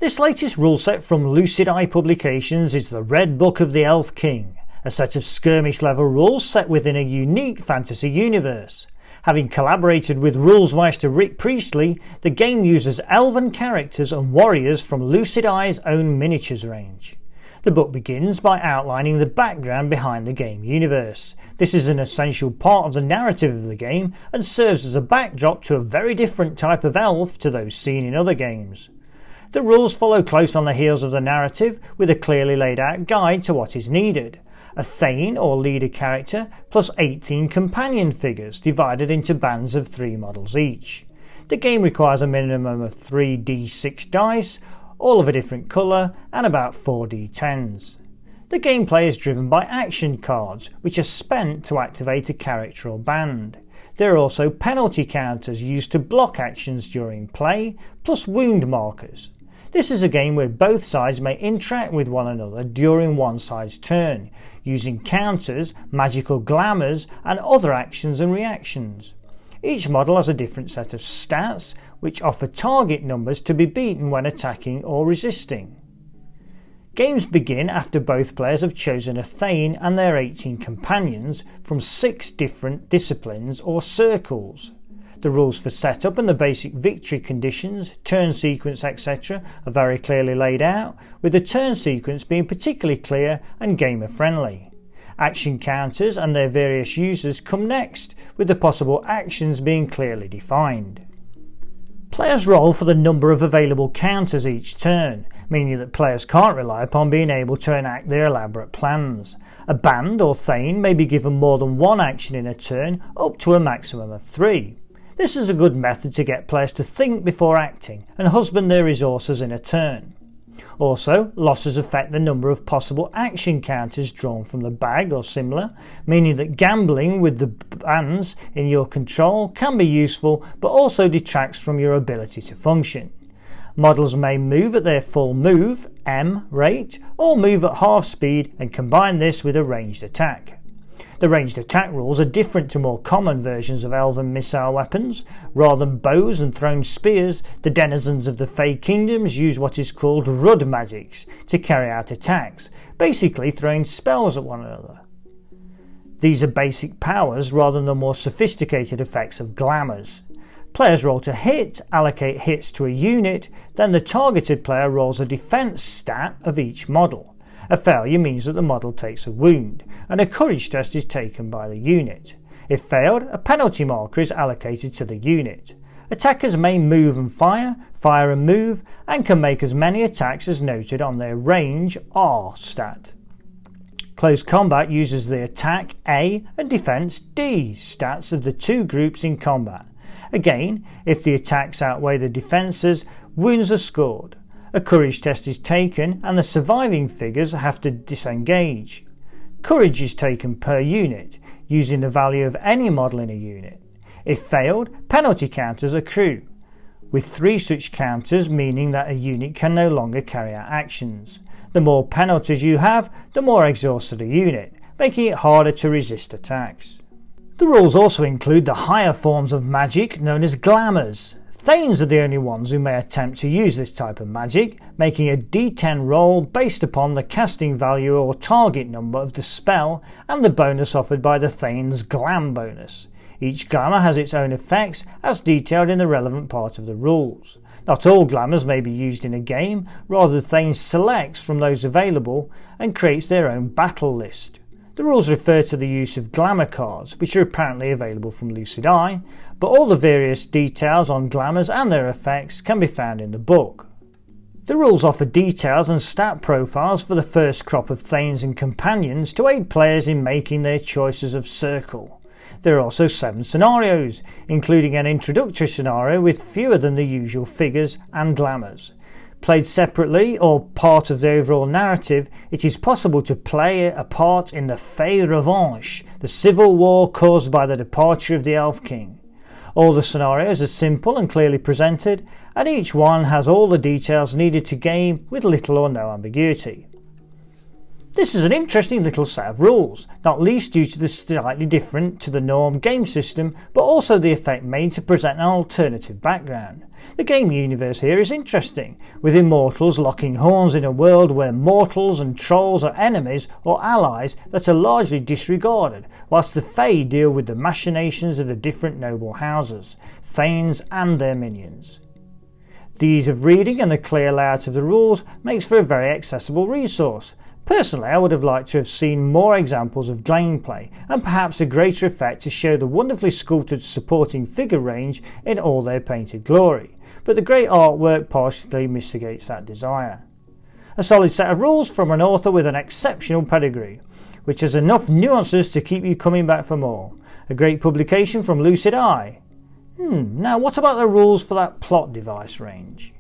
This latest rule set from Lucid Eye Publications is the Red Book of the Elf King, a set of skirmish level rules set within a unique fantasy universe. Having collaborated with rulesmeister Rick Priestley, the game uses elven characters and warriors from Lucid Eye's own miniatures range. The book begins by outlining the background behind the game universe. This is an essential part of the narrative of the game and serves as a backdrop to a very different type of elf to those seen in other games. The rules follow close on the heels of the narrative with a clearly laid out guide to what is needed. A Thane or leader character plus 18 companion figures divided into bands of 3 models each. The game requires a minimum of 3d6 dice, all of a different colour, and about 4d10s. The gameplay is driven by action cards, which are spent to activate a character or band. There are also penalty counters used to block actions during play, plus wound markers. This is a game where both sides may interact with one another during one side's turn, using counters, magical glamours, and other actions and reactions. Each model has a different set of stats, which offer target numbers to be beaten when attacking or resisting. Games begin after both players have chosen a Thane and their 18 companions from 6 different disciplines or circles. The rules for setup and the basic victory conditions, turn sequence, etc. are very clearly laid out, with the turn sequence being particularly clear and gamer friendly. Action counters and their various uses come next, with the possible actions being clearly defined. Players roll for the number of available counters each turn, meaning that players can't rely upon being able to enact their elaborate plans. A band or Thane may be given more than one action in a turn, up to a maximum of 3. This is a good method to get players to think before acting and husband their resources in a turn. Also, losses affect the number of possible action counters drawn from the bag or similar, meaning that gambling with the bands in your control can be useful but also detracts from your ability to function. Models may move at their full move (M) rate or move at half speed and combine this with a ranged attack. The ranged attack rules are different to more common versions of elven missile weapons. Rather than bows and thrown spears, the denizens of the Fey Kingdoms use what is called rud magics to carry out attacks, basically throwing spells at one another. These are basic powers rather than the more sophisticated effects of glamours. Players roll to hit, allocate hits to a unit, then the targeted player rolls a defense stat of each model. A failure means that the model takes a wound, and a courage test is taken by the unit. If failed, a penalty marker is allocated to the unit. Attackers may move and fire and move, and can make as many attacks as noted on their range R stat. Close combat uses the attack A and defense D stats of the 2 groups in combat. Again, if the attacks outweigh the defenses, wounds are scored. A courage test is taken and the surviving figures have to disengage. Courage is taken per unit, using the value of any model in a unit. If failed, penalty counters accrue, with 3 such counters meaning that a unit can no longer carry out actions. The more penalties you have, the more exhausted a unit, making it harder to resist attacks. The rules also include the higher forms of magic known as Glamours. Thanes are the only ones who may attempt to use this type of magic, making a d10 roll based upon the casting value or target number of the spell and the bonus offered by the Thane's Glam bonus. Each glamour has its own effects as detailed in the relevant part of the rules. Not all glamours may be used in a game, rather the Thane selects from those available and creates their own battle list. The rules refer to the use of glamour cards, which are apparently available from Lucid Eye, but all the various details on glamours and their effects can be found in the book. The rules offer details and stat profiles for the first crop of Thanes and companions to aid players in making their choices of circle. There are also 7 scenarios, including an introductory scenario with fewer than the usual figures and glamours. Played separately or part of the overall narrative, it is possible to play a part in the Fey Revanche, the civil war caused by the departure of the Elf King. All the scenarios are simple and clearly presented, and each one has all the details needed to game with little or no ambiguity. This is an interesting little set of rules, not least due to the slightly different to the norm game system, but also the effect made to present an alternative background. The game universe here is interesting, with immortals locking horns in a world where mortals and trolls are enemies or allies that are largely disregarded, whilst the Fae deal with the machinations of the different noble houses, thanes and their minions. The ease of reading and the clear layout of the rules makes for a very accessible resource. Personally, I would have liked to have seen more examples of gameplay and perhaps a greater effect to show the wonderfully sculpted supporting figure range in all their painted glory, but the great artwork partially mitigates that desire. A solid set of rules from an author with an exceptional pedigree, which has enough nuances to keep you coming back for more. A great publication from Lucid Eye. Now what about the rules for that plot device range?